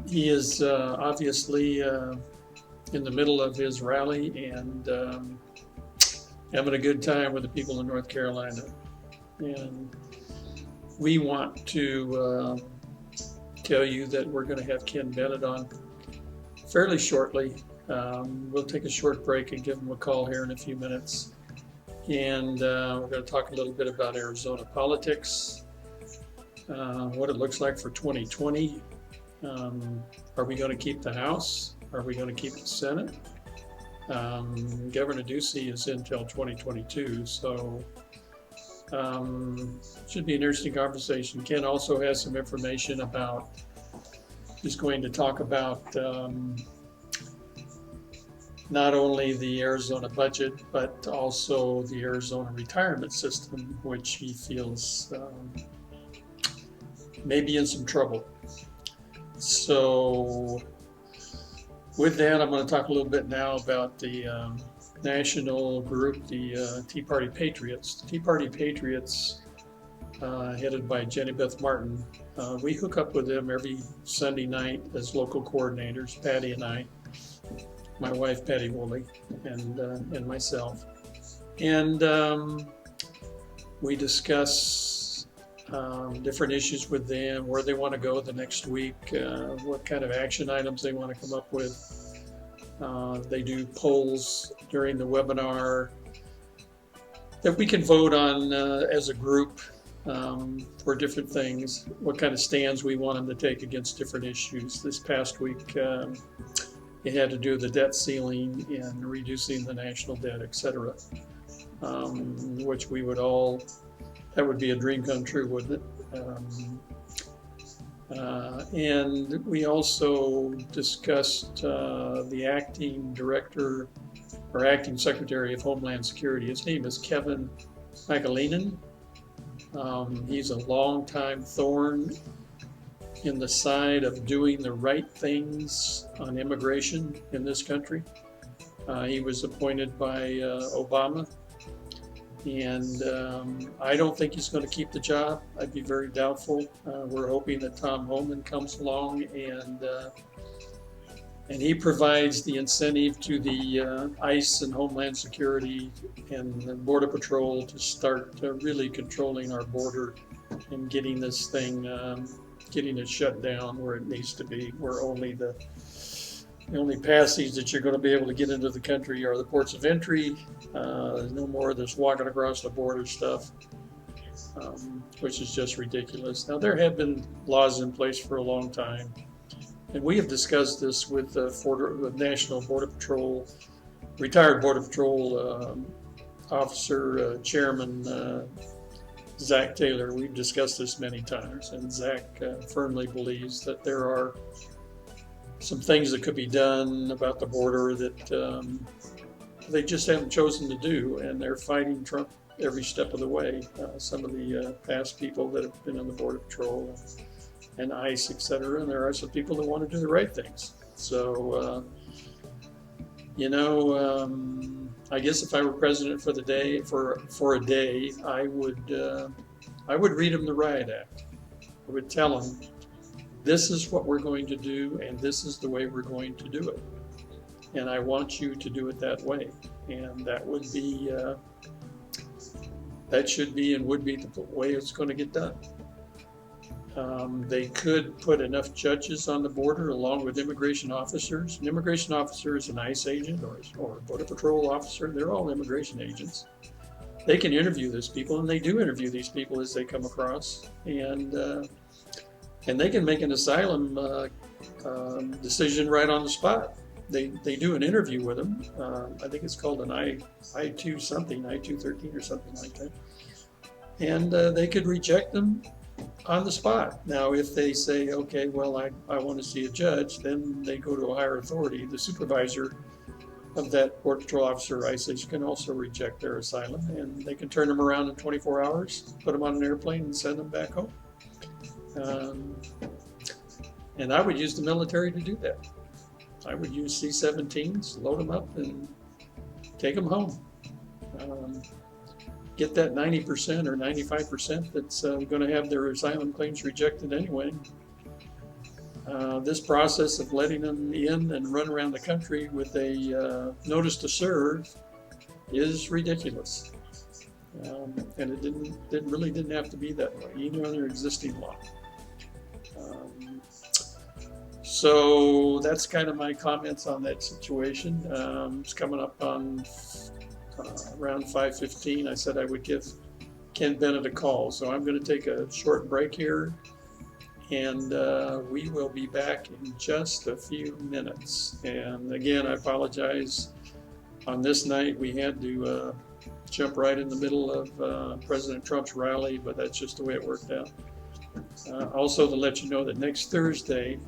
He is obviously in the middle of his rally and having a good time with the people in North Carolina. And we want to tell you that we're going to have Ken Bennett on fairly shortly. We'll take a short break and give him a call here in a few minutes. And we're going to talk a little bit about Arizona politics, what it looks like for 2020. Are we going to keep the House? Are we going to keep the Senate? Governor Ducey is until 2022, so should be an interesting conversation. Ken also has some information about, he's going to talk about not only the Arizona budget, but also the Arizona retirement system, which he feels may be in some trouble. So with that, I'm going to talk a little bit now about the national group, the Tea Party Patriots. The Tea Party Patriots, headed by Jenny Beth Martin, we hook up with them every Sunday night as local coordinators, Patty and I, my wife Patty Woolley, and myself. And we discuss different issues with them, where they want to go the next week, what kind of action items they want to come up with. They do polls during the webinar that we can vote on as a group for different things, what kind of stands we want them to take against different issues. This past week, it had to do with the debt ceiling and reducing the national debt, etc., which we would all, that would be a dream come true, wouldn't it? And we also discussed the acting director or acting secretary of Homeland Security. His name is Kevin McAleenan. He's a longtime thorn in the side of doing the right things on immigration in this country. He was appointed by Obama, and I don't think he's going to keep the job. I'd be very doubtful. We're hoping that Tom Homan comes along and he provides the incentive to the ICE and Homeland Security and the Border Patrol to start really controlling our border and getting this thing, getting it shut down where it needs to be, where only the only passage that you're going to be able to get into the country are the ports of entry. There's no more of this walking across the border stuff, which is just ridiculous. Now, there have been laws in place for a long time, and we have discussed this with the National Border Patrol, retired Border Patrol officer, Chairman Zach Taylor. We've discussed this many times, and Zach firmly believes that there are some things that could be done about the border that they just haven't chosen to do, and they're fighting Trump every step of the way. Some of the past people that have been on the Border Patrol and ICE, etc., and there are some people that want to do the right things. So, I guess if I were president for the day, for a day, I would read him the Riot Act. I would tell him, this is what we're going to do, and this is the way we're going to do it. And I want you to do it that way. And that would be, that should be and would be the way it's going to get done. They could put enough judges on the border along with immigration officers. An immigration officer is an ICE agent or a Border Patrol officer. They're all immigration agents. They can interview these people, and they do interview these people as they come across. And they can make an asylum decision right on the spot. They do an interview with them. I think it's called an I-2 something, I-213 or something like that. And they could reject them on the spot. Now, if they say, okay, well, I want to see a judge, then they go to a higher authority. The supervisor of that Border Patrol officer, ICE, can also reject their asylum, and they can turn them around in 24 hours, put them on an airplane, and send them back home. And I would use the military to do that. I would use C-17s, load them up, and take them home. Get that 90% or 95% that's going to have their asylum claims rejected anyway. This process of letting them in and run around the country with a notice to serve is ridiculous. And it really didn't have to be that way, even under existing law. So that's kind of my comments on that situation. It's coming up on around 5:15. I said I would give Ken Bennett a call. So I'm going to take a short break here, and we will be back in just a few minutes. And again, I apologize. On this night, we had to jump right in the middle of President Trump's rally, but that's just the way it worked out. Also, to let you know that next Thursday,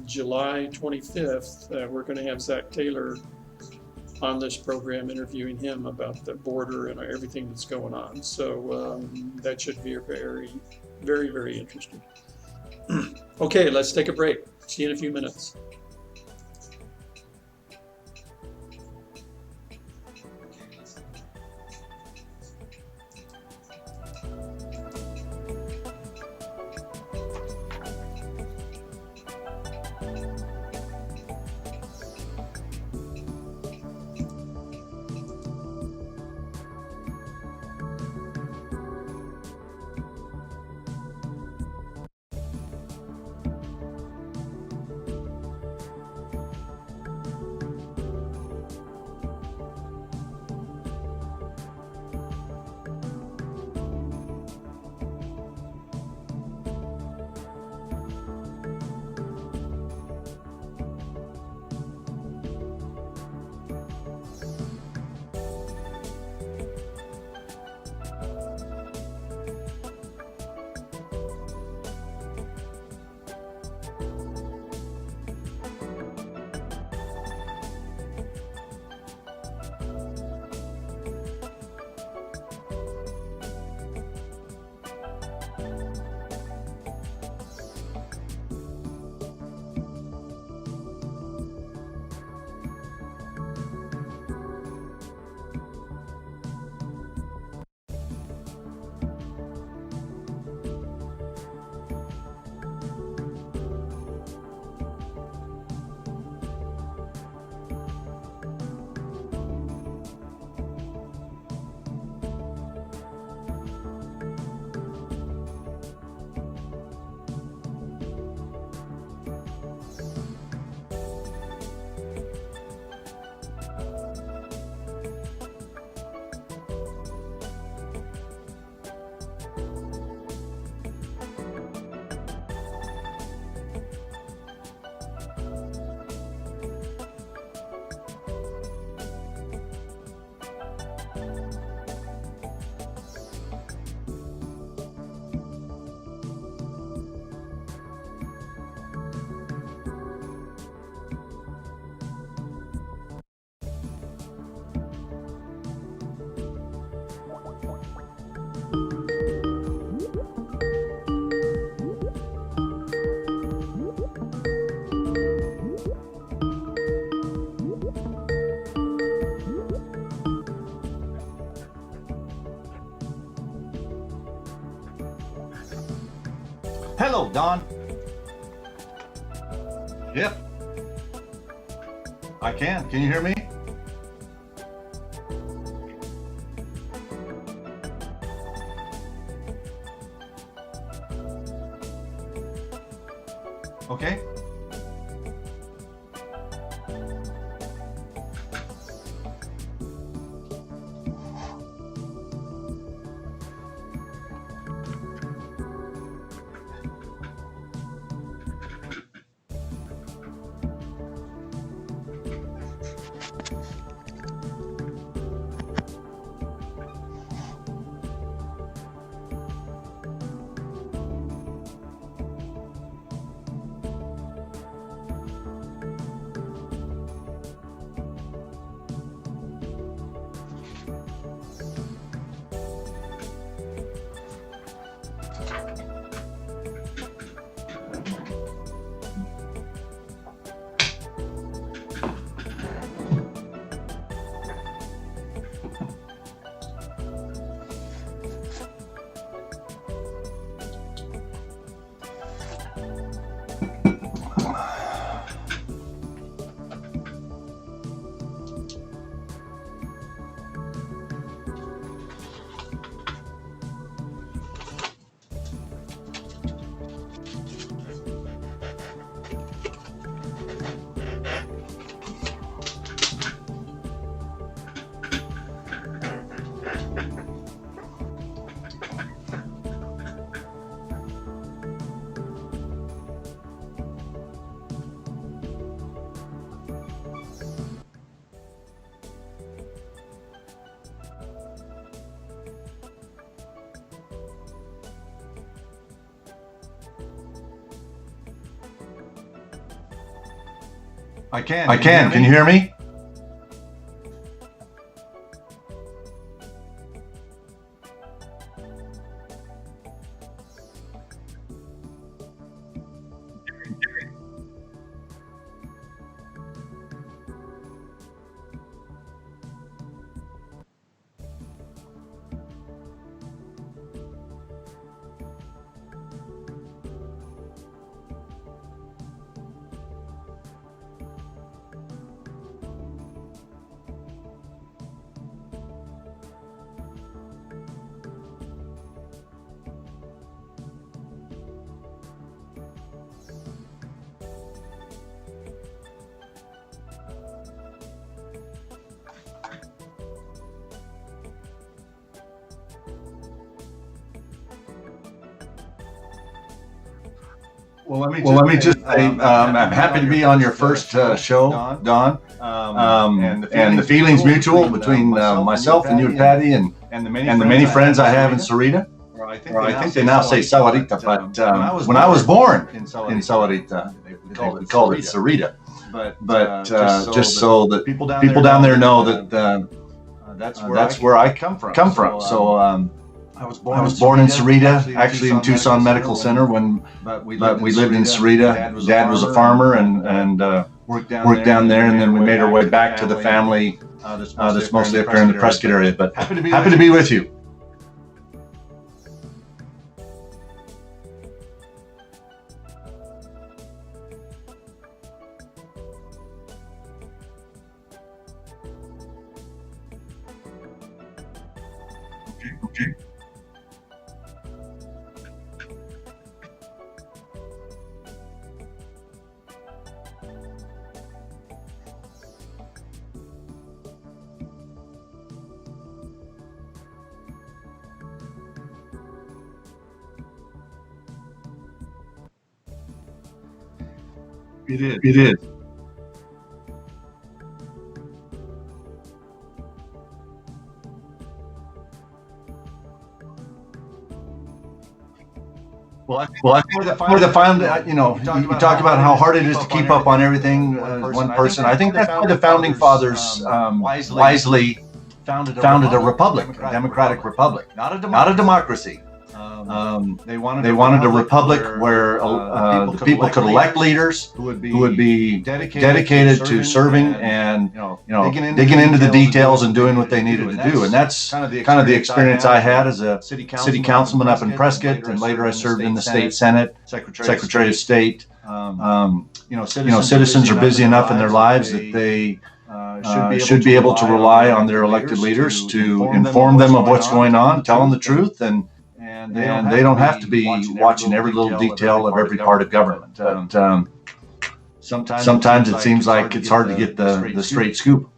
July 25th, we're going to have Zach Taylor on this program, interviewing him about the border and everything that's going on. So that should be very, very, very interesting. Okay, let's take a break. See you in a few minutes. Hello, Don. Yep. I can. Can you hear me? Okay. I can. Can you hear me? Well, let me just say, I'm happy to be on your first show, Don. And the feeling's mutual between myself and you, Patty, and the many friends I have in Sahuarita. Or I think they now say Sahuarita, but when I was born in Sahuarita, we called it Sahuarita. But just so that people down there know that that's where I come from. So. I was born in Sahuarita, actually in Tucson Medical Center. But we lived in Sahuarita. Dad was a farmer and worked down there, and then we made our way back to the family that's mostly up here in the Prescott area. But happy to be with you. Okay. It is. Well, I think for the found, you talk about how hard it is to keep up on everything as one person. I think that's why the founding fathers wisely founded a republic, a democratic republic, not a democracy. They wanted a republic where the people could elect leaders who would be dedicated to serving and digging into the details and doing what they needed to do. And that's kind of the experience I had as a city councilman up in Prescott, and later I served in the state senate, secretary of state. Citizens are busy enough in their lives that they should be able to rely on their elected leaders to inform them of what's going on, tell them the truth, and they don't have to be watching every little detail of every part of government. But sometimes it seems like it's hard to get the straight scoop.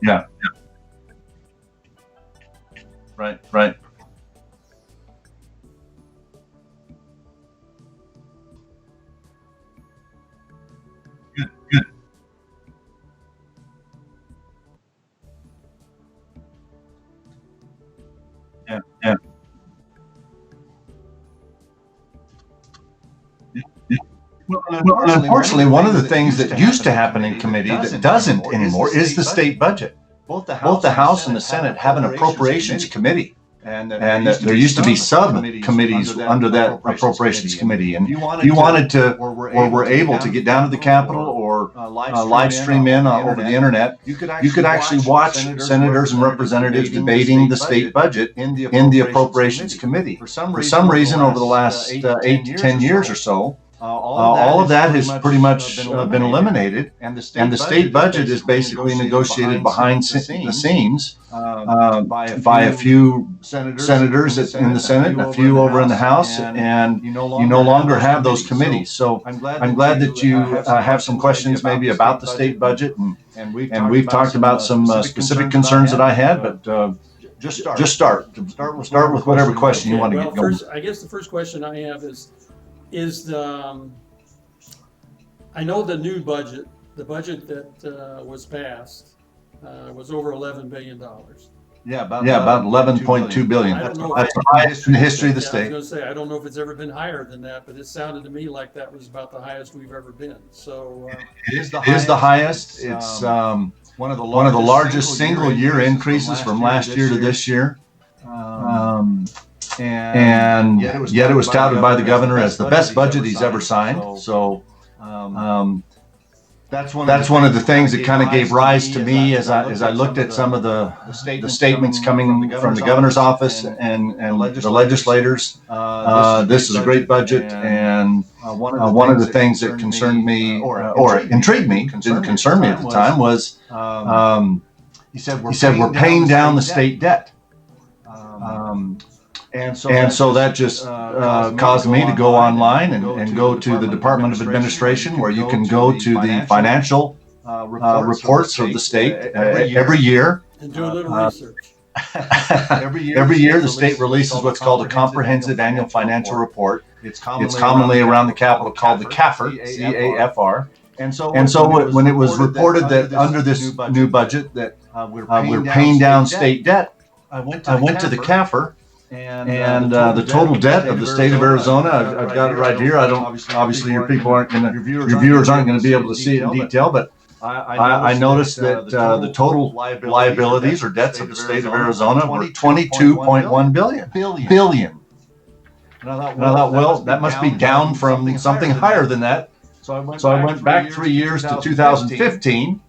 Yeah. Right. Good. Yeah. Well, unfortunately, one of the things that used to happen in committee that doesn't anymore is the state budget. Both the House and the Senate have an appropriations committee, and there used to be subcommittees under that appropriations committee. And if you wanted to, or were able to get down to the Capitol or live stream in over the internet, you could actually watch senators and representatives debating the state budget in the appropriations committee. For some reason, over the last 8 to 10 years or so, all of that has pretty much been eliminated, and the state budget is basically negotiated behind the scenes by a few senators in the Senate and a few over in the House, and you no longer have those committees. So I'm glad that you have some questions maybe about the state budget, and we've talked about some specific concerns that I had, but just start with whatever question you want to get going. First, I guess the first question I have is the I know the new budget, the budget that was passed was over $11 billion. Yeah, about 11.2 billion. That's the highest in the history of the state. I was going to say, I don't know if it's ever been higher than that, but it sounded to me like that was about the highest we've ever been. So it is the highest. It's one of the largest single year increases from last year to this year. And yet it was touted by the governor as the best budget he's ever signed. So that's one of the things that kind of gave rise to me as I looked at some of the statements coming from the governor's office and the legislators. This is a great budget, and one of the things that concerned me or intrigued me, didn't concern me at the time, was he said we're paying down the state debt. And so that just caused me to go online and go to the Department of Administration, where you can go to the financial reports of the state every year. And do a little research. Every year, the state releases what's called a comprehensive annual financial report. It's commonly around the Capitol called the CAFR, C-A-F-R. And so when it was reported that under this new budget that we're paying down state debt, I went to the CAFR. And the total debt of the state of Arizona, I've got it right here. I don't, obviously your viewers aren't going to be able to see it in detail, but I noticed that the total liabilities or debts of the state of Arizona were $22.1 billion. And I thought, well, that must be down from something higher than that. So I went back 3 years to 2015.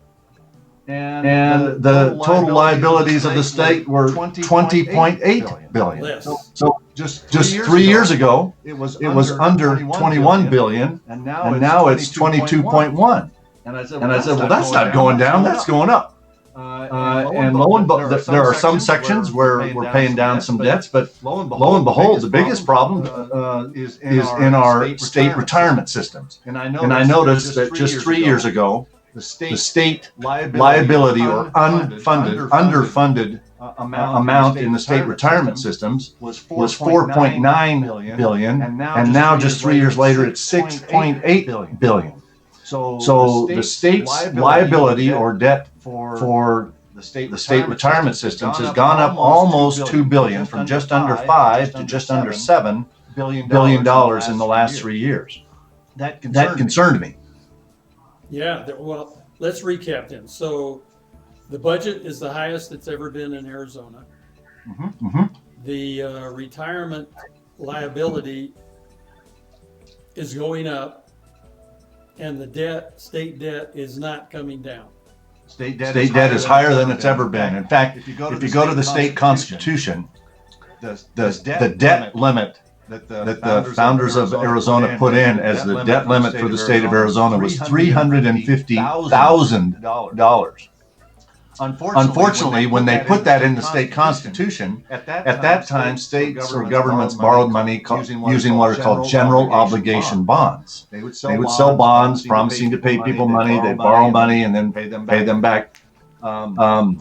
And the total liabilities of the state were $20.8 billion. So just 3 years ago, it was under $21 billion, and now it's $22.1. And I said, well, that's not going down, that's going up. And lo and behold, there are some sections where we're paying down some debts, but lo and behold, the biggest problem is in our state retirement systems. And I noticed that just 3 years ago, the state liability or underfunded amount in the state retirement systems was $4.9 billion, and now just 3 years later it's $6.8 billion. So the state's liability or debt for the state retirement systems has gone up almost $2 billion, from just under $5 to just under $7 billion in the last 3 years. That concerned me. Yeah, well, let's recap then. So the budget is the highest it's ever been in Arizona. The retirement liability is going up, and the state debt is not coming down. State debt is higher than it's ever been. In fact, if you go to the state constitution, the debt limit that the founders of Arizona put in as the debt limit for the state of Arizona was $350,000. Unfortunately, when they put that in the state constitution, at that time, states or governments borrowed money using what are called general obligation bonds. They would sell bonds promising to pay people money. They'd borrow money and then pay them back.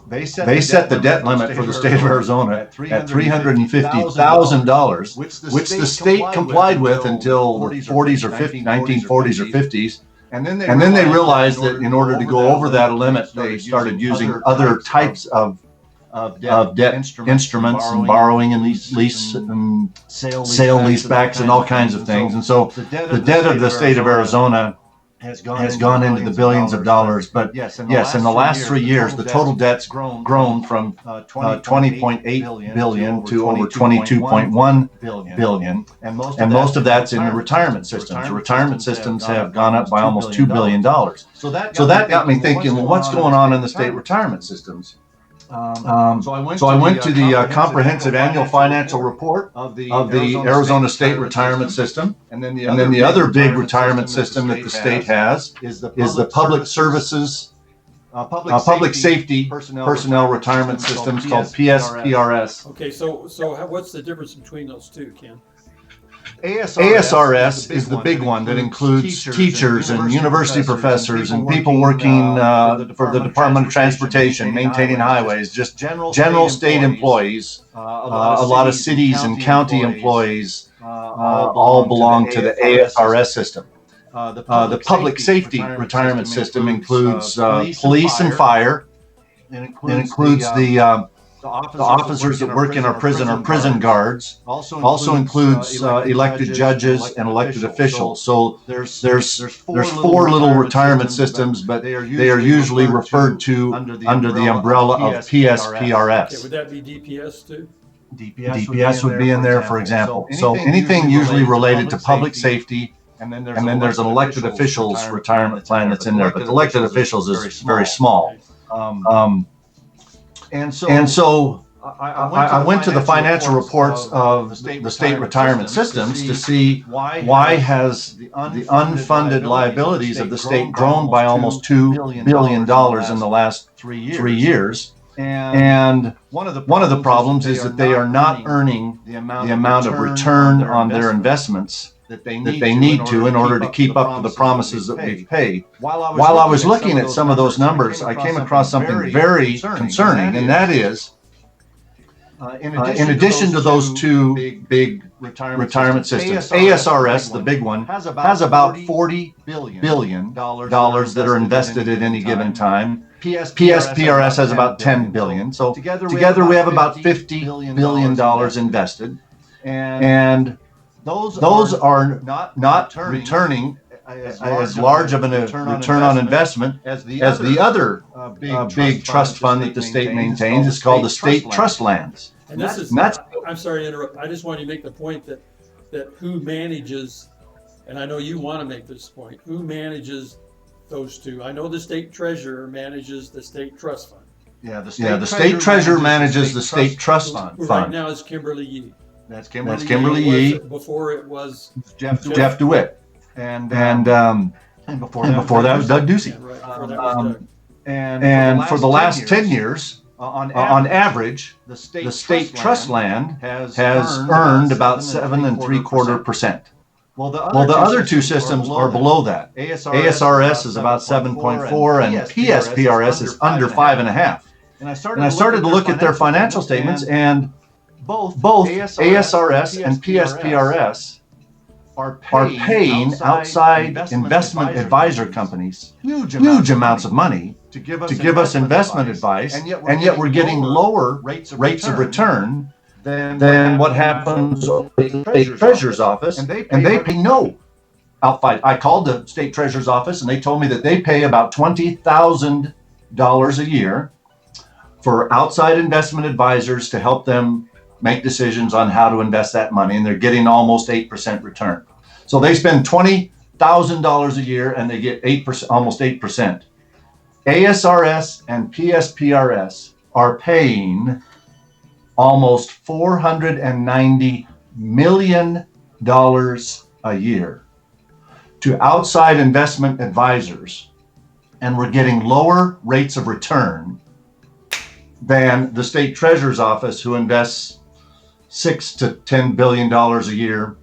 They set the debt limit for the state of Arizona at $350,000, which the state complied with until the 1940s or 50s. And then they realized that in order to go over that limit, they started using other types of debt instruments and borrowing and lease and sale leasebacks and all kinds of things. And so the debt of the state of Arizona has gone into the billions of dollars. But yes, in the last 3 years, the total debt's grown from $20.8 billion to over $22.1 billion. And most of that's in the retirement systems. The retirement systems have gone up by almost $2 billion. So that got me thinking, well, what's going on in the state retirement systems? So I went to the comprehensive annual financial report of the Arizona State Retirement System, and then the other big retirement system that the state has is the public services, public safety personnel retirement systems called PSPRS. Okay, so what's the difference between those two, Ken? ASRS is the big one that includes teachers and university professors and people working for the Department of Transportation, maintaining highways, just general state employees. A lot of cities and county employees all belong to the ASRS system. The public safety retirement system includes police and fire. It includes the officers that work in our prison guards. Also includes elected judges and elected officials. So there's four little retirement systems, but they are usually referred to under the umbrella of PSPRS. Okay, would that be DPS too? DPS would be in there, for example. So anything usually related to public safety, and then there's an elected officials retirement plan that's in there, but the elected officials is very small. And so I went to the financial reports of the state retirement systems to see why has the unfunded liabilities of the state grown by almost $2 billion in the last 3 years. And one of the problems is that they are not earning the amount of return on their investments that they need to in order to keep up to the promises that we've paid. While I was looking at some of those numbers, I came across something very concerning, and that is, in addition to those two big retirement systems, ASRS, the big one, has about $40 billion that are invested at any given time. PSPRS has about $10 billion. So together we have about $50 billion invested. And those are not returning as large of a return on investment as the other big trust fund that the state maintains. It's called the state trust lands. And I'm sorry to interrupt. I just wanted to make the point that who manages, and I know you want to make this point, who manages those two? I know the state treasurer manages the state trust fund. Yeah, the state treasurer manages the state trust fund. Right now it's Kimberly Yee. That's Kimberly Yee. Before it was Jeff DeWitt. And before that was Doug Ducey. Yeah, right. Before that was Doug. And for the last 10 years, on average, the state trust land has earned about 7.75%. Well, the other two systems are below that. ASRS is about 7.4, and PSPRS is under 5.5. And I started to look at their financial statements, and both ASRS and PSPRS are paying outside investment advisor companies huge amounts of money to give us investment advice, and yet we're getting lower rates of return than what happens at the state treasurer's office, and they pay no outside. I called the state treasurer's office, and they told me that they pay about $20,000 a year for outside investment advisors to help them make decisions on how to invest that money, and they're getting almost 8% return. So they spend $20,000 a year, and they get 8%, almost 8%. ASRS and PSPRS are paying almost $490 million a year to outside investment advisors, and we're getting lower rates of return than the state treasurer's office, who invests $6 to $10 billion a year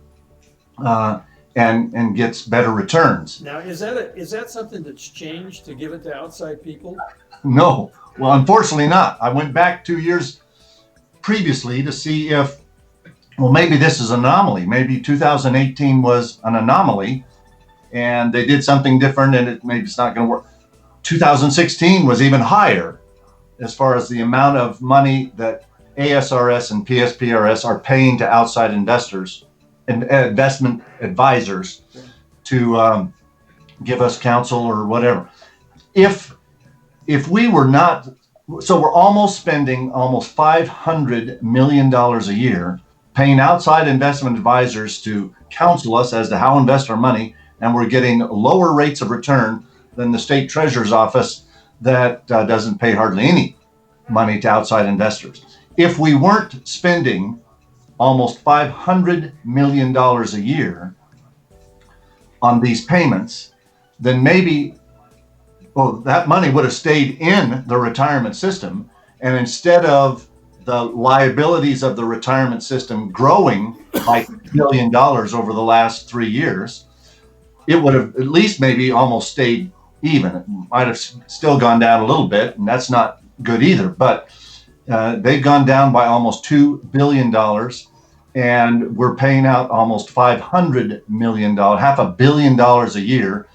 and gets better returns. Now, is that something that's changed to give it to outside people? No. Well, unfortunately not. I went back 2 years previously to see if, well, maybe this is an anomaly. Maybe 2018 was an anomaly and they did something different, and maybe it's not going to work. 2016 was even higher as far as the amount of money that ASRS and PSPRS are paying to outside investors and investment advisors to give us counsel or whatever. If we were not, so we're almost spending almost $500 million a year paying outside investment advisors to counsel us as to how to invest our money, and we're getting lower rates of return than the state treasurer's office that doesn't pay hardly any money to outside investors. If we weren't spending almost $500 million a year on these payments, then maybe, well, that money would have stayed in the retirement system. And instead of the liabilities of the retirement system growing by $1 billion over the last 3 years, it would have at least maybe almost stayed even. It might have still gone down a little bit, and that's not good either. But they've gone down by almost $2 billion, and we're paying out almost $500 million, $500 million a year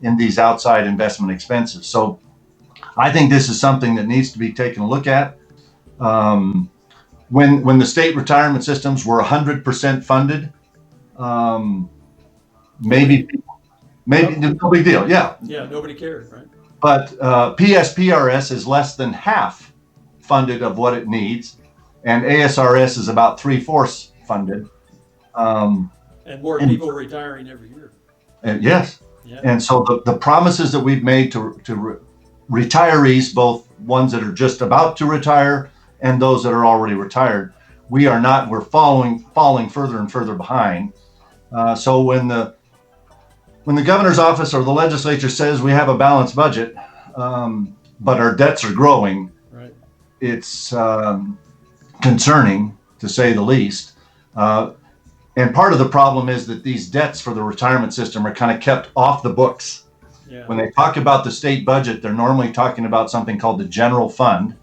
in these outside investment expenses. So I think this is something that needs to be taken a look at. When the state retirement systems were 100% funded, maybe no big deal. Yeah. Yeah, nobody cared, right? But PSPRS is less than half funded of what it needs, and ASRS is about 3/4 funded. And more people retiring every year. Yes. Yeah. And so the promises that we've made to retirees, both ones that are just about to retire and those that are already retired, we're falling further and further behind. So when the governor's office or the legislature says we have a balanced budget, but our debts are growing, right, it's concerning, to say the least. And part of the problem is that these debts for the retirement system are kind of kept off the books. Yeah. When they talk about the state budget, they're normally talking about something called the general fund.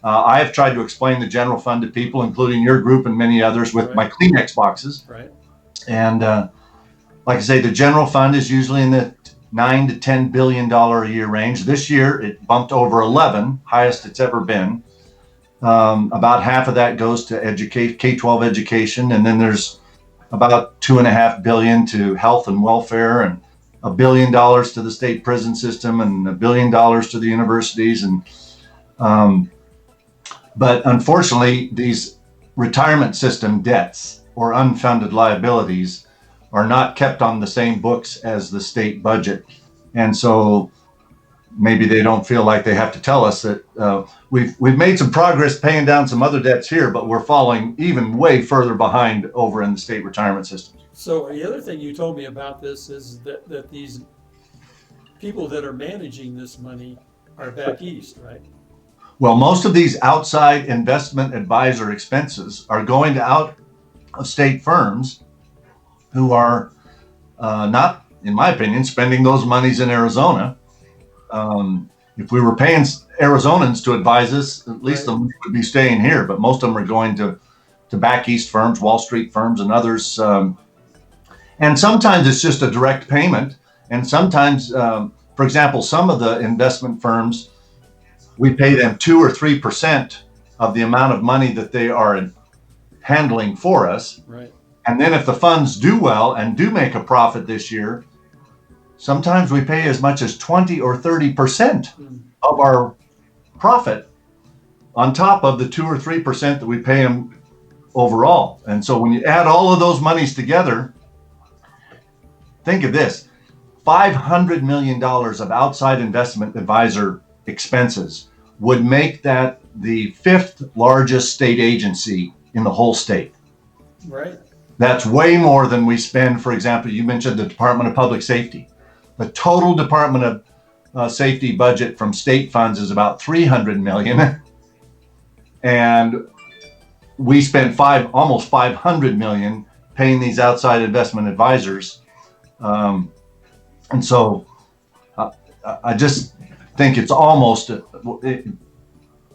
I have tried to explain the general fund to people, including your group and many others, with my Kleenex boxes. Right. And like I say, the general fund is usually in the $9 to $10 billion a year range. This year, it bumped over 11, highest it's ever been. About half of that goes to K-12 education, and then there's about $2.5 billion to health and welfare, and $1 billion to the state prison system, and $1 billion to the universities. And but unfortunately, these retirement system debts or unfunded liabilities are not kept on the same books as the state budget, and so maybe they don't feel like they have to tell us that we've made some progress paying down some other debts here, but we're falling even way further behind over in the state retirement system. So the other thing you told me about this is that these people that are managing this money are back east, right? Well, most of these outside investment advisor expenses are going to out-of-state firms who are not, in my opinion, spending those monies in Arizona. If we were paying Arizonans to advise us, at least the money would be staying here, but most of them are going to back east firms, Wall Street firms, and others. And sometimes it's just a direct payment. And sometimes, for example, some of the investment firms, we pay them 2 or 3% of the amount of money that they are handling for us. Right. And then if the funds do well and do make a profit this year, sometimes we pay as much as 20 or 30% of our profit on top of the 2 or 3% that we pay them overall. And so when you add all of those monies together, think of this: $500 million of outside investment advisor expenses would make that the 5th largest state agency in the whole state. Right. That's way more than we spend. For example, you mentioned the Department of Public Safety. The total Department of Safety budget from state funds is about $300 million, and we spent almost $500 million paying these outside investment advisors. And so I just think it's almost, I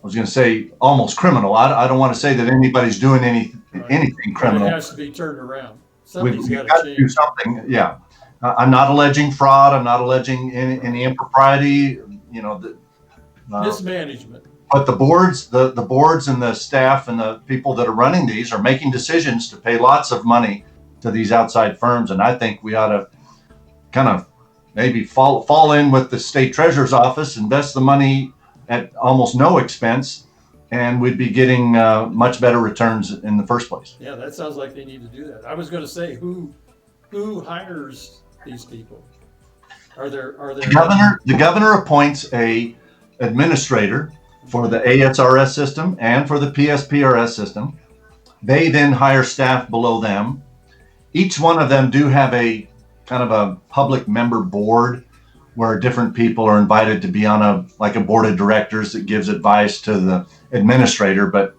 was going to say almost criminal. I don't want to say that anybody's doing anything criminal. It has to be turned around. We've got to do something. Yeah. I'm not alleging fraud. I'm not alleging any impropriety, mismanagement. But the boards and the staff and the people that are running these are making decisions to pay lots of money to these outside firms. And I think we ought to kind of maybe fall in with the state treasurer's office, invest the money at almost no expense, and we'd be getting much better returns in the first place. Yeah, that sounds like they need to do that. I was going to say, who hires these people? Are there The governor appoints a administrator for the ASRS system and for the PSPRS system. They then hire staff below them. Each one of them do have a kind of a public member board where different people are invited to be on a board of directors that gives advice to the administrator. But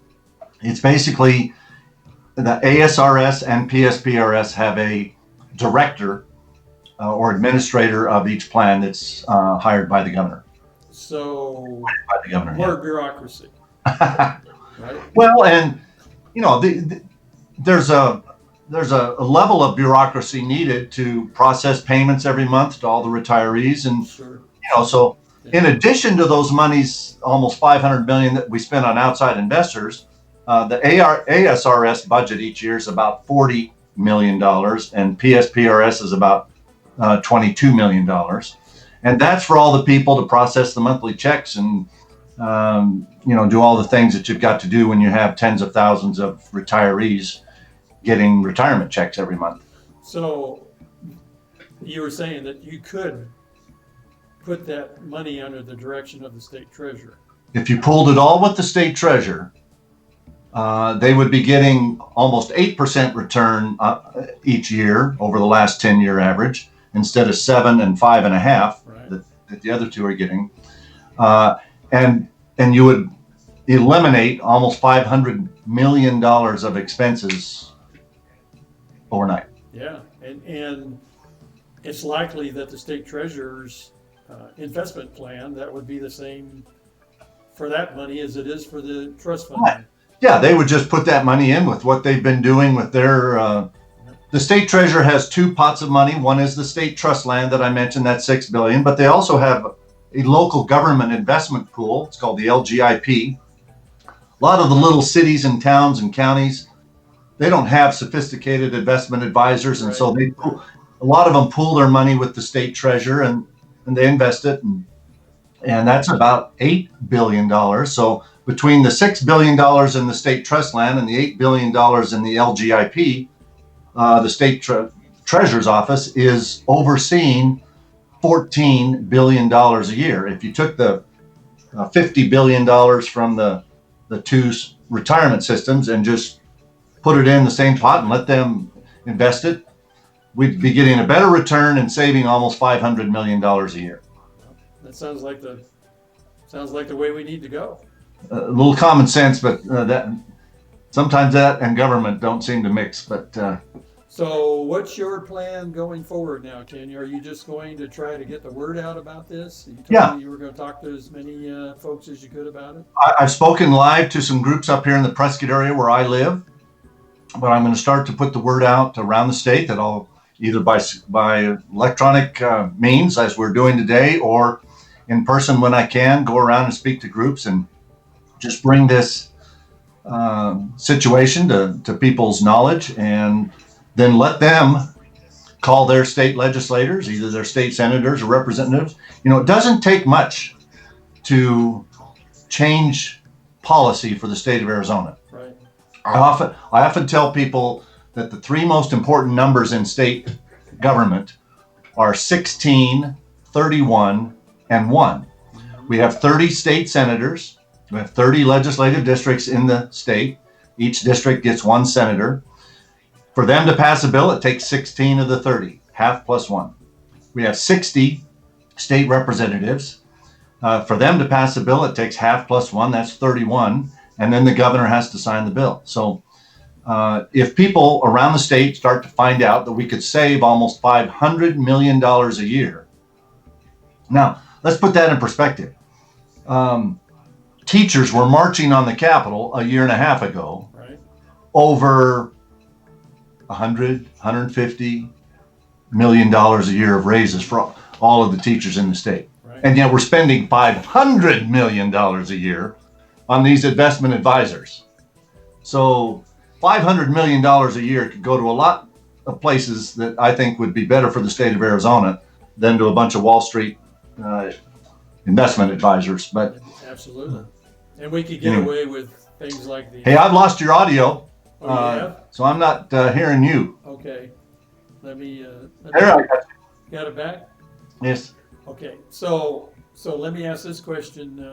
it's basically the ASRS and PSPRS have a director or administrator of each plan that's hired by the governor. So By the governor, more bureaucracy, right? Well, and there's a level of bureaucracy needed to process payments every month to all the retirees, and Sure. so in addition to those monies, almost 500 million that we spend on outside investors, the ASRS budget each year is about $40 million, and PSPRS is about $22 million, and that's for all the people to process the monthly checks and do all the things that you've got to do when you have tens of thousands of retirees getting retirement checks every month. So you were saying that you could put that money under the direction of the state treasurer. If you pulled it all with the state treasurer, they would be getting almost 8% return each year over the last 10-year average, instead of 7 and 5.5 Right. that the other two are getting. And you would eliminate almost $500 million of expenses overnight. Yeah, and it's likely that the state treasurer's investment plan, that would be the same for that money as it is for the trust fund. Right. Yeah, they would just put that money in with what they've been doing with their. The state treasurer has two pots of money. One is the state trust land that I mentioned, that's $6 billion, but they also have a local government investment pool. It's called the LGIP. A lot of the little cities and towns and counties, they don't have sophisticated investment advisors, and so a lot of them pool their money with the state treasurer and they invest it, and that's about $8 billion. So between the $6 billion in the state trust land and the $8 billion in the LGIP, the state treasurer's office is overseeing $14 billion a year. If you took the $50 billion from the two retirement systems and just put it in the same pot and let them invest it, we'd be getting a better return and saving almost $500 million a year. That sounds like the way we need to go. A little common sense, but that sometimes that and government don't seem to mix. But so what's your plan going forward now, Ken? Are you just going to try to get the word out about this? You told me you were going to talk to as many folks as you could about it. I've spoken live to some groups up here in the Prescott area where I live, but I'm going to start to put the word out around the state that I'll either by electronic means, as we're doing today, or in person when I can, go around and speak to groups and just bring this situation to people's knowledge, and then let them call their state legislators, either their state senators or representatives. It doesn't take much to change policy for the state of Arizona. Right. I often tell people that the three most important numbers in state government are 16, 31, and 1. We have 30 state senators. We have 30 legislative districts in the state. Each district gets one senator. For them to pass a bill, it takes 16 of the 30, half plus 1. We have 60 state representatives. For them to pass a bill, it takes half plus 1, that's 31, and then the governor has to sign the bill. So if people around the state start to find out that we could save almost $500 million a year. Now, let's put that in perspective. Teachers were marching on the Capitol a year and a half ago over $150 million a year of raises for all of the teachers in the state. And yet we're spending $500 million a year on these investment advisors. So $500 million a year could go to a lot of places that I think would be better for the state of Arizona than to a bunch of Wall Street investment advisors. But absolutely. And we could get away with things like the... Hey, I've lost your audio. Oh, so I'm not hearing you. Okay. Let me there I got you. Got it back? Yes. Okay. So let me ask this question.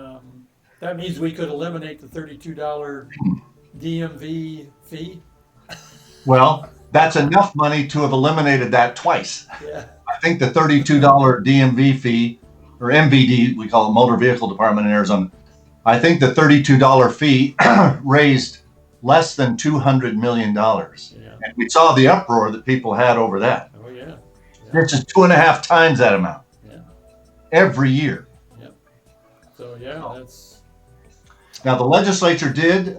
That means we could eliminate the $32 DMV fee. Well, that's enough money to have eliminated that twice. Yeah. I think the $32 DMV fee, or MVD, we call it Motor Vehicle Department in Arizona. I think the $32 fee raised less than $200 million. Yeah. And we saw the uproar that people had over that. Oh yeah. This is 2.5 times that amount. Yeah. Every year. Yeah. So yeah, that's. Now the legislature did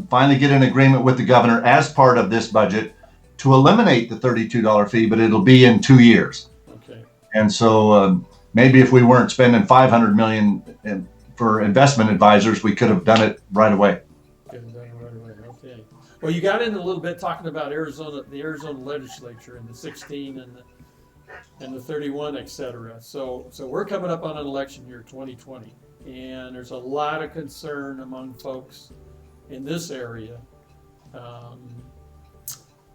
finally get an agreement with the governor as part of this budget to eliminate the $32 fee, but it'll be in 2 years. Okay. And so maybe if we weren't spending $500 million for investment advisors, we could have done it right away. Okay. Well, you got into a little bit talking about Arizona, the Arizona legislature, and the 16 and the 31, et cetera. So we're coming up on an election year, 2020, and there's a lot of concern among folks in this area.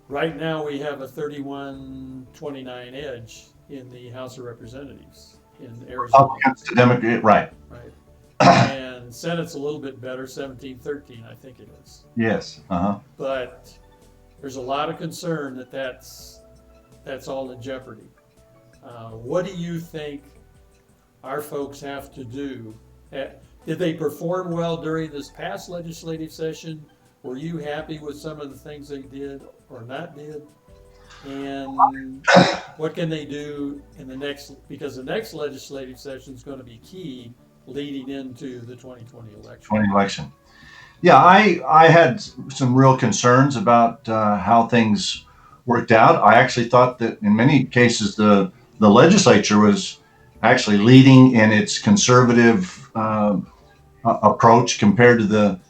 Right now, we have a 31-29 edge in the House of Representatives in Arizona. Against the Democrat, right? Right. And Senate's a little bit better, 17-13, I think it is. Yes. But there's a lot of concern that that's all in jeopardy. What do you think our folks have to do? Did they perform well during this past legislative session? Were you happy with some of the things they did or not did? And what can they do in the next, because the next legislative session is going to be key leading into the 2020 election. Yeah, I had some real concerns about how things worked out. I actually thought that in many cases the legislature was actually leading in its conservative approach compared to the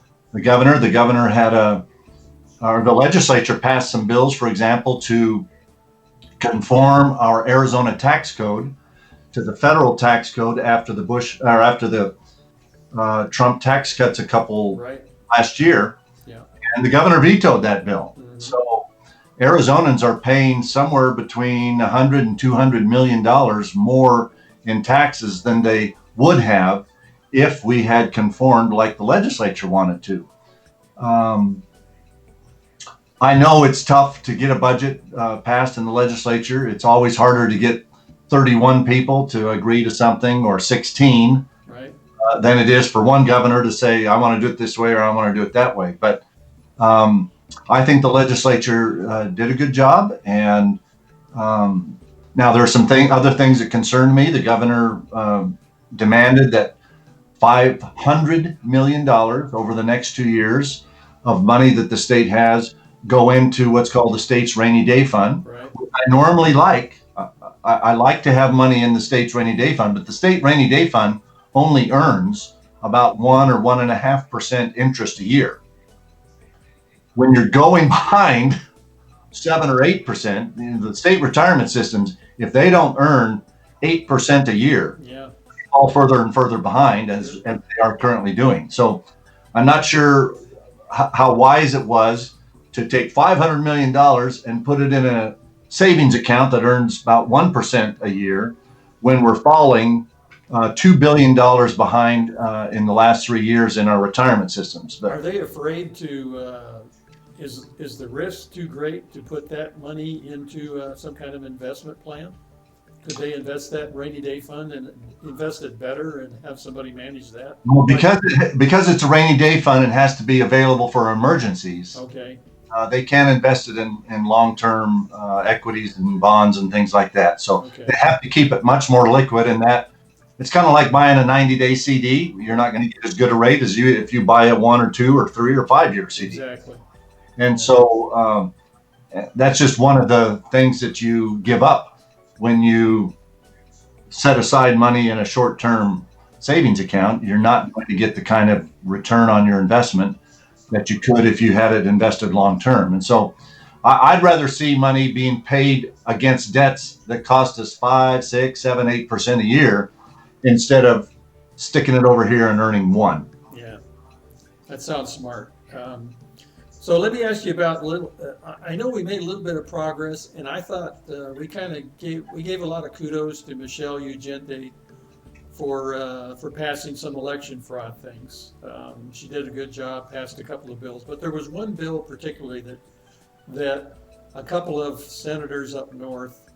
governor. The governor had the legislature passed some bills, for example, to conform our Arizona tax code to the federal tax code after the Trump tax cuts last year. Yeah. And the governor vetoed that bill. Mm-hmm. So Arizonans are paying somewhere between $100 and $200 million more in taxes than they would have if we had conformed like the legislature wanted to. I know it's tough to get a budget passed in the legislature. It's always harder to get 31 people to agree to something, or 16, right, than it is for one governor to say, I want to do it this way or I want to do it that way. But I think the legislature did a good job. And now there are some other things that concern me. The governor demanded that $500 million over the next 2 years of money that the state has go into what's called the state's rainy day fund. right. I normally I like to have money in the state's rainy day fund, but the state rainy day fund only earns about 1 or 1.5% interest a year. When you're going behind 7 or 8%, the state retirement systems, if they don't earn 8% a year, Yeah. fall further and further behind as they are currently doing. So I'm not sure how wise it was to take $500 million and put it in a savings account that earns about 1% a year when we're falling $2 billion behind in the last 3 years in our retirement systems. But Are they afraid to, is the risk too great to put that money into some kind of investment plan? Could they invest that rainy day fund and invest it better and have somebody manage that? well, because it's a rainy day fund, it has to be available for emergencies. Okay. They can invest it in long-term equities and bonds and things like that. So Okay. they have to keep it much more liquid, and that it's kind of like buying a 90-day CD. You're not going to get as good a rate as if you buy a 1 or 2 or 3 or 5 year CD. Exactly. And so that's just one of the things that you give up when you set aside money in a short-term savings account. You're not going to get the kind of return on your investment that you could if you had it invested long-term. And so I'd rather see money being paid against debts that cost us 5, 6, 7, 8% a year instead of sticking it over here and earning 1. Yeah, that sounds smart. So let me ask you about I know we made a little bit of progress, and I thought we gave a lot of kudos to Michelle Ugente for passing some election fraud things. She did a good job, passed a couple of bills, but there was one bill particularly that a couple of senators up north,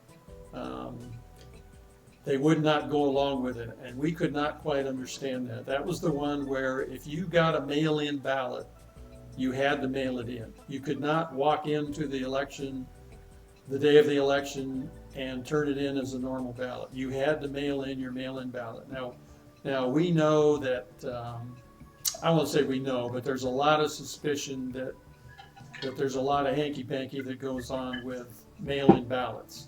they would not go along with it, and we could not quite understand that. That was the one where if you got a mail-in ballot, you had to mail it in. You could not walk into the election, the day of the election, and turn it in as a normal ballot. You had to mail in your mail-in ballot. Now we know that, I won't say we know, but there's a lot of suspicion that there's a lot of hanky-panky that goes on with mail-in ballots.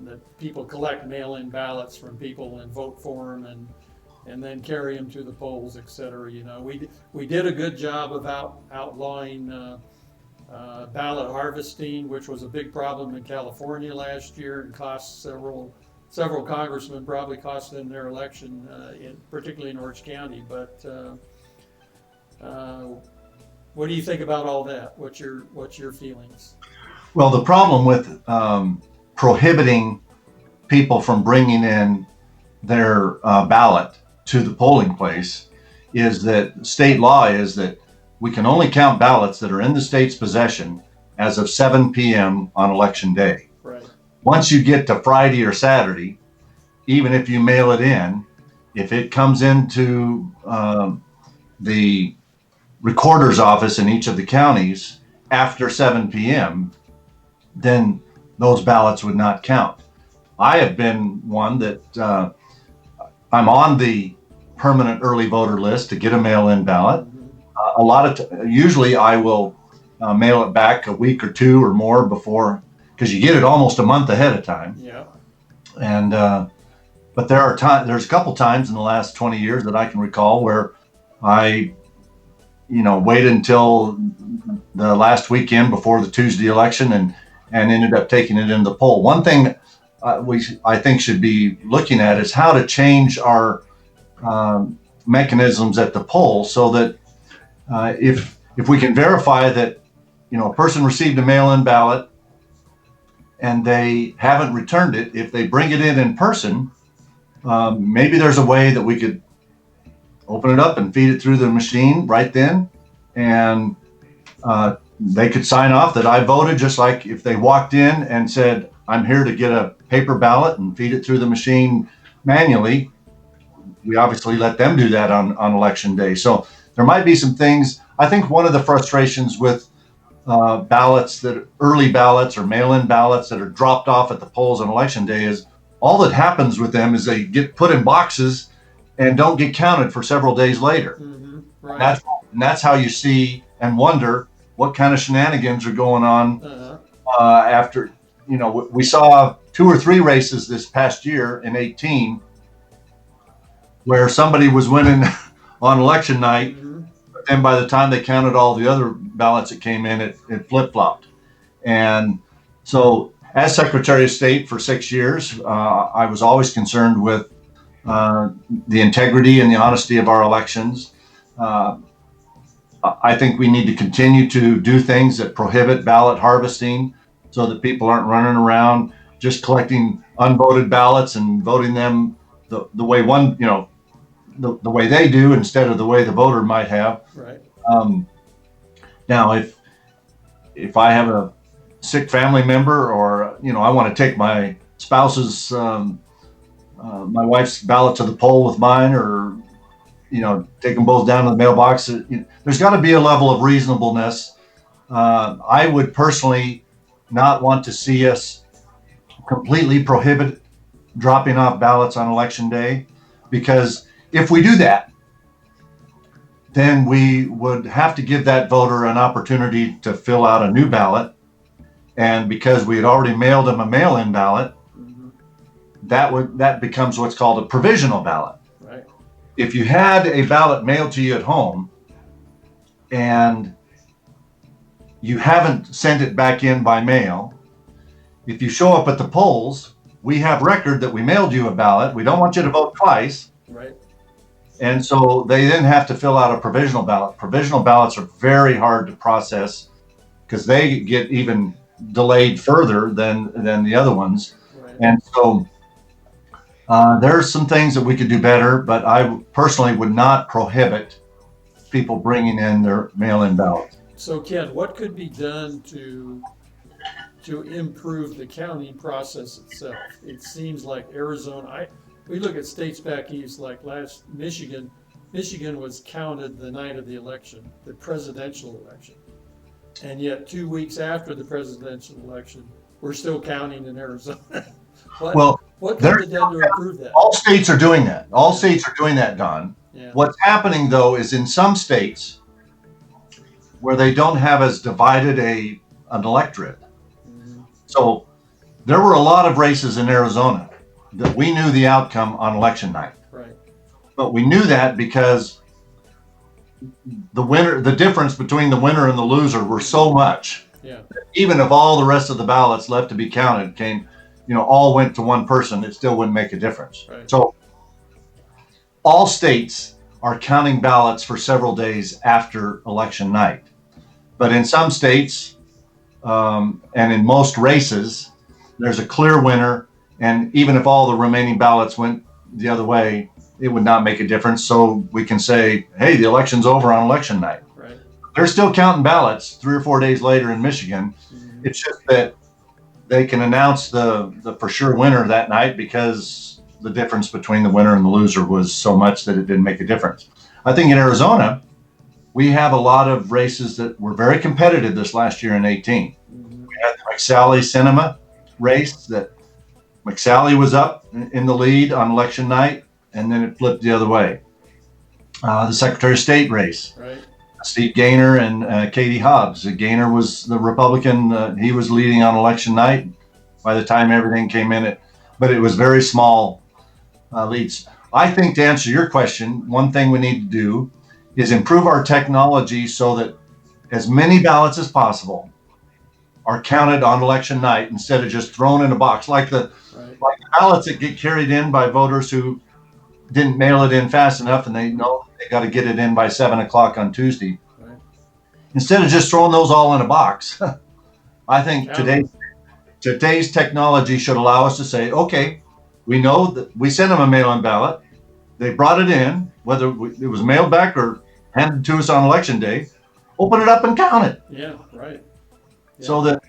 That people collect mail-in ballots from people and vote for them and then carry them to the polls, et cetera. You know, we did a good job of outlawing ballot harvesting, which was a big problem in California last year and cost several congressmen, probably cost them their election, particularly in Orange County. But what do you think about all that? What's your feelings? Well, the problem with prohibiting people from bringing in their ballot to the polling place is that state law is that we can only count ballots that are in the state's possession as of 7 p.m. on election day. Right. Once you get to Friday or Saturday, even if you mail it in, if it comes into the recorder's office in each of the counties after 7 p.m., then those ballots would not count. I have been one that I'm on the permanent early voter list to get a mail-in ballot. Usually I will mail it back a week or two or more before, because you get it almost a month ahead of time. Yeah. And but there's a couple times in the last 20 years that I can recall where I, waited until the last weekend before the Tuesday election and ended up taking it into the poll. One thing I think should be looking at is how to change our mechanisms at the poll so that if we can verify that a person received a mail-in ballot and they haven't returned it, if they bring it in person, maybe there's a way that we could open it up and feed it through the machine right then, and they could sign off that I voted, just like if they walked in and said, I'm here to get a paper ballot, and feed it through the machine manually. We obviously let them do that on election day. So there might be some things. I think one of the frustrations with ballots, that early ballots or mail-in ballots that are dropped off at the polls on election day, is all that happens with them is they get put in boxes and don't get counted for several days later. Mm-hmm. Right. That's how you see and wonder what kind of shenanigans are going on after. We saw 2 or 3 races this past year in 2018 where somebody was winning on election night, but then by the time they counted all the other ballots that came in, it flip-flopped. And so as Secretary of State for 6 years, I was always concerned with the integrity and the honesty of our elections. I think we need to continue to do things that prohibit ballot harvesting so that people aren't running around just collecting unvoted ballots and voting them the way the way they do instead of the way the voter might have. Right. Now, if I have a sick family member, or I want to take my spouse's my wife's ballot to the poll with mine, or take them both down to the mailbox, there's got to be a level of reasonableness. I would personally not want to see us completely prohibit dropping off ballots on election day, because if we do that, then we would have to give that voter an opportunity to fill out a new ballot. And because we had already mailed them a mail-in ballot, that becomes what's called a provisional ballot. Right. If you had a ballot mailed to you at home and you haven't sent it back in by mail, if you show up at the polls, we have record that we mailed you a ballot. We don't want you to vote twice. Right. And so they then have to fill out a provisional ballot. Provisional ballots are very hard to process because they get even delayed further than the other ones. Right. And so There are some things that we could do better, but I personally would not prohibit people bringing in their mail-in ballots. So Ken, what could be done to improve the counting process itself? It seems like Arizona, we look at states back east, like last Michigan. Michigan was counted the night of the election, the presidential election. And yet 2 weeks after the presidential election, we're still counting in Arizona. Well, what could be done to improve that? all states are doing that. All states are doing that, Don. Yeah. What's happening, though, is in some states where they don't have as divided an electorate. Mhm. So there were a lot of races in Arizona that we knew the outcome on election night. Right. But we knew that because the difference between the winner and the loser were so much. Yeah. Even if all the rest of the ballots left to be counted all went to one person, it still wouldn't make a difference. Right. So all states are counting ballots for several days after election night. But in some states, and in most races, there's a clear winner. And even if all the remaining ballots went the other way, it would not make a difference. So we can say, hey, the election's over on election night. Right. They're still counting ballots 3 or 4 days later in Michigan. Mm-hmm. It's just that they can announce the for sure winner that night because the difference between the winner and the loser was so much that it didn't make a difference. I think in Arizona, we have a lot of races that were very competitive this last year in 18. Mm-hmm. We had the McSally-Sinema race that McSally was up in the lead on election night, and then it flipped the other way. The Secretary of State race. Right. Steve Gaynor and Katie Hobbs. Gaynor was the Republican. He was leading on election night by the time everything came in. But it was very small leads. I think to answer your question, one thing we need to do is improve our technology so that as many ballots as possible are counted on election night instead of just thrown in a box, like the ballots that get carried in by voters who didn't mail it in fast enough and they know they got to get it in by 7 o'clock on Tuesday. Right. Instead of just throwing those all in a box, I think today's technology should allow us to say, okay, we know that we sent them a mail-in ballot. They brought it in, whether it was mailed back or handed to us on election day, open it up and count it. Yeah, right. Yeah. So that,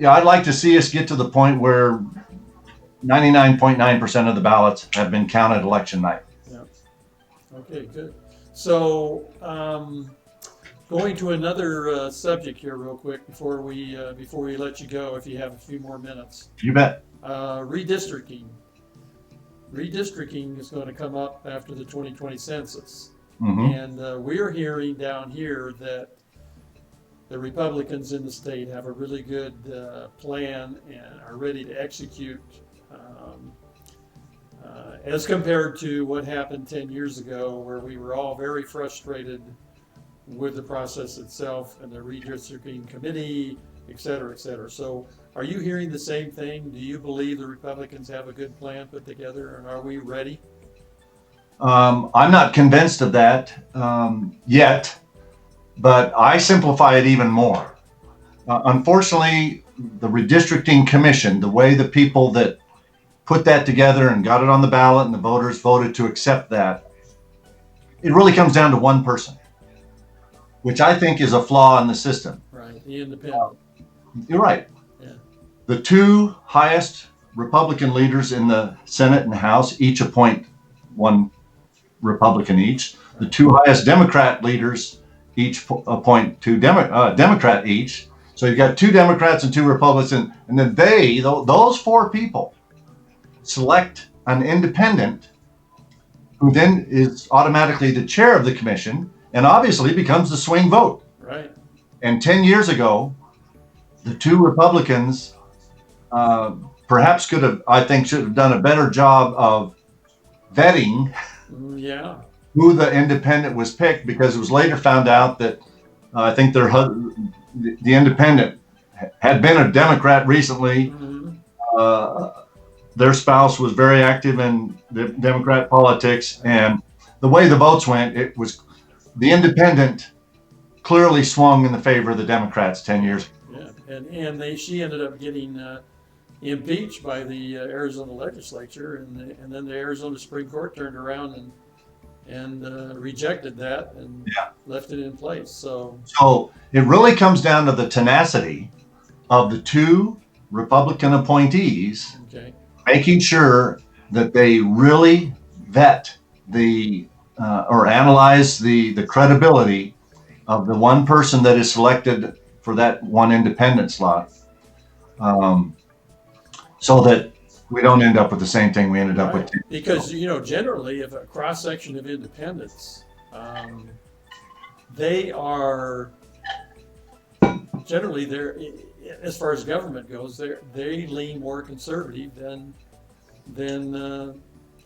I'd like to see us get to the point where 99.9% of the ballots have been counted election night. Yeah. Okay, good. So, going to another subject here real quick before we let you go, if you have a few more minutes. You bet. Redistricting. Redistricting is going to come up after the 2020 census. Mm-hmm. And we are hearing down here that the Republicans in the state have a really good plan and are ready to execute as compared to what happened 10 years ago, where we were all very frustrated with the process itself and the redistricting committee, et cetera, et cetera. So are you hearing the same thing? Do you believe the Republicans have a good plan put together, and are we ready? I'm not convinced of that yet, but I simplify it even more. Unfortunately, the redistricting commission, the way the people that put that together and got it on the ballot and the voters voted to accept that, it really comes down to one person, which I think is a flaw in the system. Right, the independent. You're right. Yeah. The two highest Republican leaders in the Senate and House each appoint one Republican each. Right. The two highest Democrat leaders each appoint two Democrat each. So you've got two Democrats and two Republicans, and then those four people select an independent who then is automatically the chair of the commission and obviously becomes the swing vote. Right. And 10 years ago, the two Republicans perhaps should have done a better job of vetting who the independent was picked, because it was later found out that I think the independent had been a Democrat recently. Mm-hmm. Their spouse was very active in the Democrat politics, and the way the votes went, it was the independent clearly swung in the favor of the Democrats 10 years ago. Yeah, and she ended up getting impeached by the Arizona legislature, and then the Arizona Supreme Court turned around and rejected that and left it in place. So it really comes down to the tenacity of the two Republican appointees, making sure that they really vet or analyze the credibility of the one person that is selected for that one independent slot, so that we don't end up with the same thing we ended up with. Because, generally, if a cross-section of independents, they are generally, as far as government goes, they lean more conservative than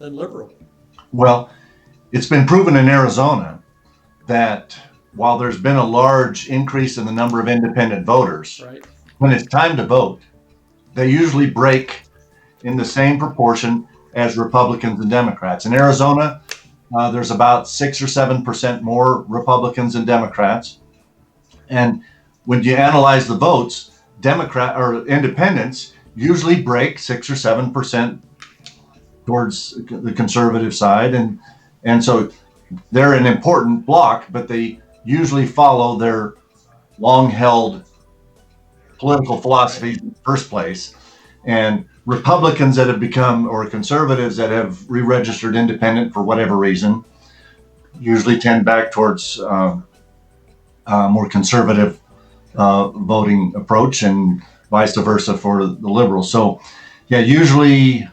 liberal. Well, it's been proven in Arizona that while there's been a large increase in the number of independent voters, when it's time to vote, they usually break in the same proportion as Republicans and Democrats. In Arizona, there's about 6 or 7% more Republicans than Democrats. And when you analyze the votes, Democrat or independents usually break 6 or 7% towards the conservative side. And so they're an important bloc, but they usually follow their long-held political philosophies in the first place. And Republicans that have become, or conservatives that have re-registered independent for whatever reason, usually tend back towards more conservative voting approach, and vice versa for the liberals. So, yeah, usually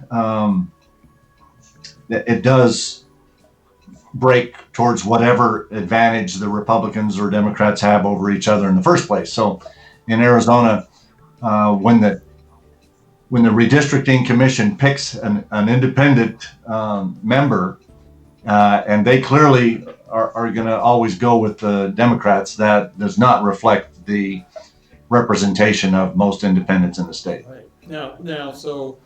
it does break towards whatever advantage the Republicans or Democrats have over each other in the first place. So, in Arizona, when the redistricting commission picks an independent member, and they clearly are going to always go with the Democrats, that does not reflect the representation of most independents in the state. Right. Now, so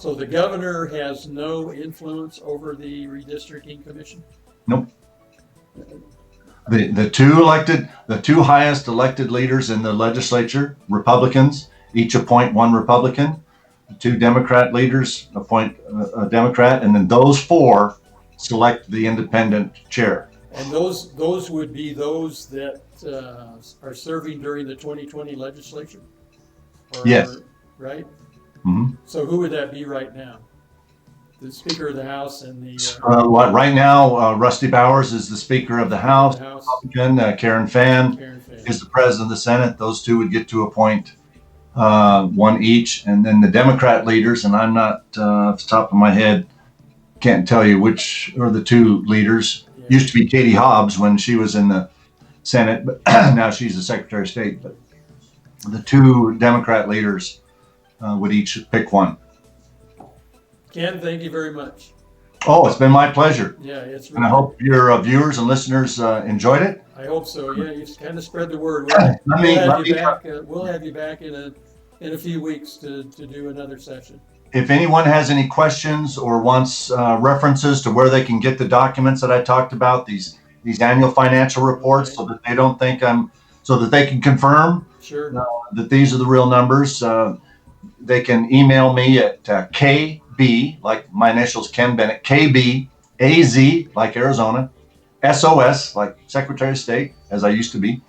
the governor has no influence over the redistricting commission? Nope. The two highest elected leaders in the legislature, Republicans, each appoint one Republican. The two Democrat leaders appoint a Democrat, and then those four select the independent chair. And those would be those that are serving during the 2020 legislature? Yes. Right? Mm-hmm. So who would that be right now? The Speaker of the House and the... right now, Rusty Bowers is the Speaker of the House. Republican. Karen Fann is the President of the Senate. Those two would get to appoint one each. And then the Democrat leaders, and I'm not off the top of my head, can't tell you which are the two leaders. Yeah. Used to be Katie Hobbs when she was in the Senate, but now she's the Secretary of State. But the two Democrat leaders would each pick one. Ken, thank you very much. Oh, it's been my pleasure. Yeah, it's really... And I hope your viewers and listeners enjoyed it. I hope so. Yeah, you've kind of spread the word. We'll have you back in a few weeks to do another session. If anyone has any questions or wants references to where they can get the documents that I talked about, these annual financial reports, so that they don't think so that they can confirm that these are the real numbers, they can email me at KB, like my initials, Ken Bennett, KBAZ, like Arizona, SOS, like Secretary of State, as I used to be,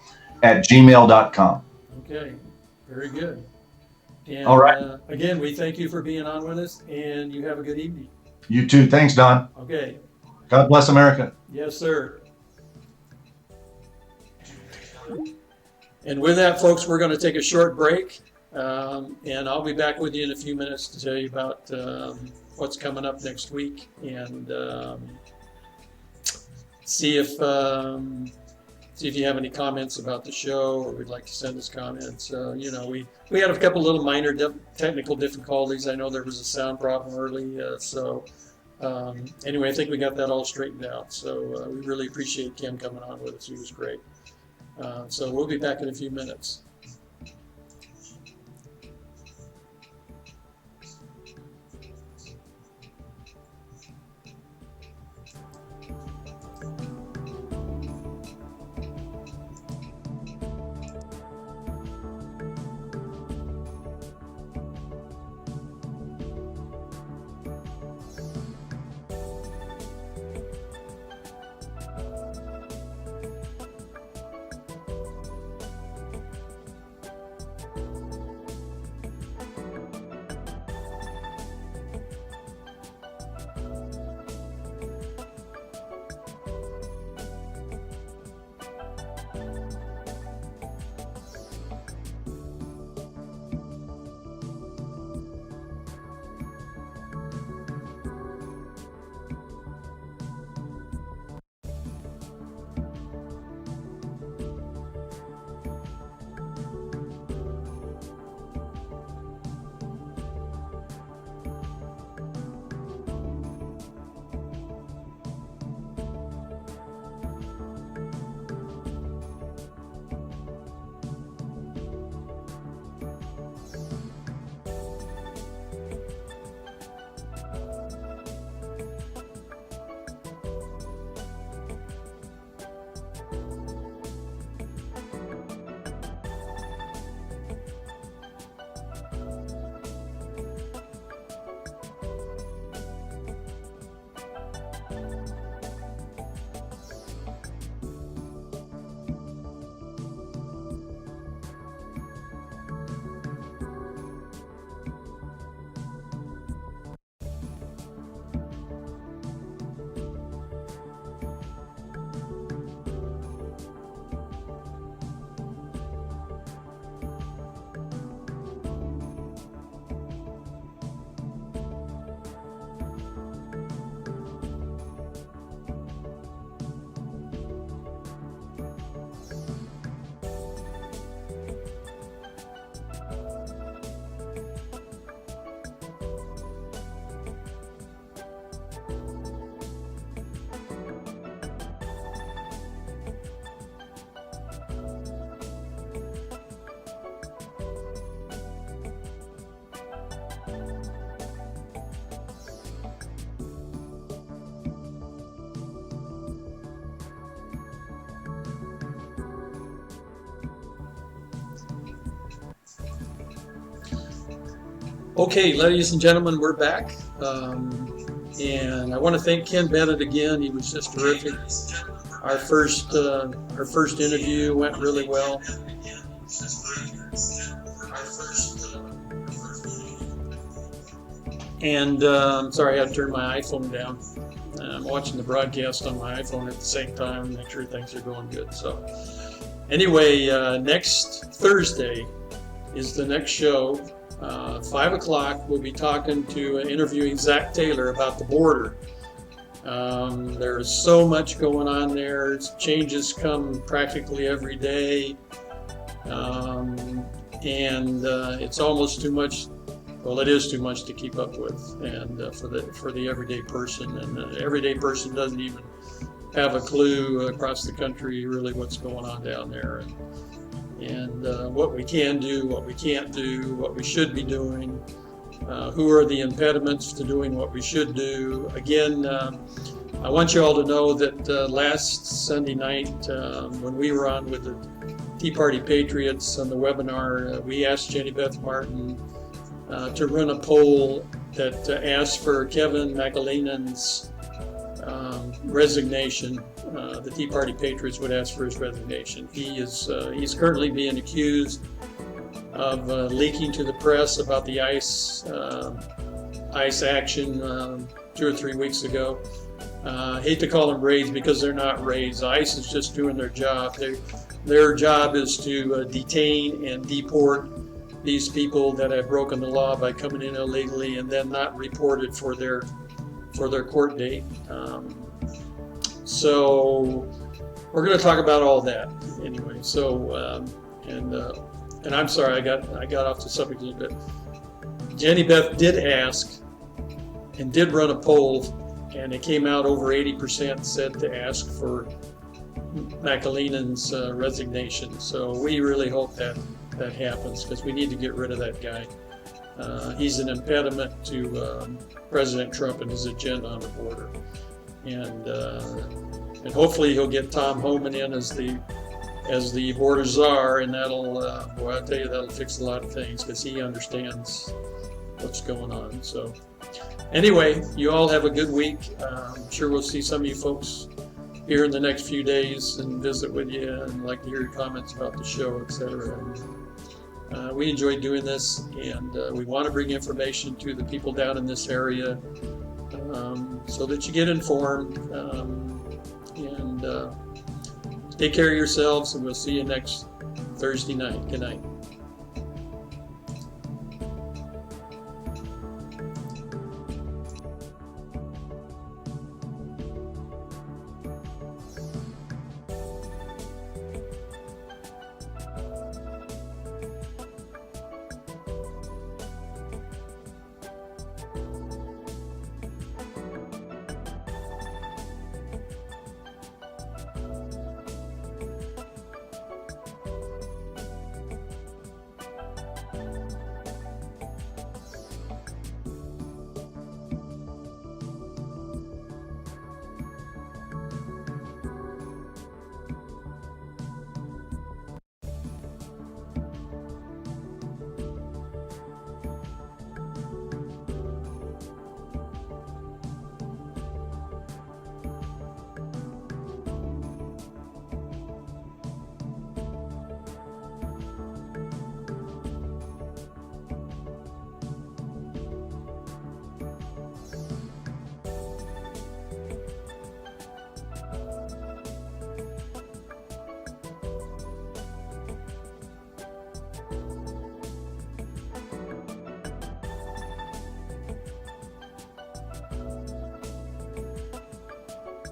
at gmail.com. Okay, very good. And, all right. Again, we thank you for being on with us, and you have a good evening. You too. Thanks, Don. Okay. God bless America. Yes, sir. And with that, folks, we're going to take a short break, and I'll be back with you in a few minutes to tell you about what's coming up next week, and see if you have any comments about the show, or would like to send us comments. We had a couple little minor technical difficulties. I know there was a sound problem early, anyway, I think we got that all straightened out. So we really appreciate Ken coming on with us. He was great. So we'll be back in a few minutes. Okay, ladies and gentlemen, we're back. And I want to thank Ken Bennett again. He was just terrific. Our first interview went really well. And sorry, I had to turn my iPhone down. I'm watching the broadcast on my iPhone at the same time, make sure things are going good. So anyway, next Thursday is the next show. 5 o'clock, we'll be interviewing Zach Taylor about the border. There's so much going on there. Changes come practically every day. And it's almost too much. Well, it is too much to keep up with, and for the everyday person. And the everyday person doesn't even have a clue across the country really what's going on down there. And what we can do, what we can't do, what we should be doing, who are the impediments to doing what we should do. Again, I want you all to know that last Sunday night when we were on with the Tea Party Patriots on the webinar, we asked Jenny Beth Martin to run a poll that asked for Kevin McAleenan's resignation. The Tea Party Patriots would ask for his resignation. He's currently being accused of leaking to the press about the ICE action 2 or 3 weeks ago. I hate to call them raids because they're not raids. ICE is just doing their job. Their job is to detain and deport these people that have broken the law by coming in illegally and then not reported for their court date. So we're going to talk about all that anyway. So and I'm sorry I got off the subject a little bit. Jenny Beth did ask and did run a poll, and it came out over 80% said to ask for McAleenan's resignation. So we really hope that happens, because we need to get rid of that guy. He's an impediment to President Trump and his agenda on the border. And hopefully he'll get Tom Homan in as the border czar, and that'll, boy, I tell you, that'll fix a lot of things, because he understands what's going on. So anyway, you all have a good week. I'm sure we'll see some of you folks here in the next few days and visit with you and like to hear your comments about the show, etc. We enjoy doing this, and we want to bring information to the people down in this area so that you get informed. And take care of yourselves, and we'll see you next Thursday night. Good night.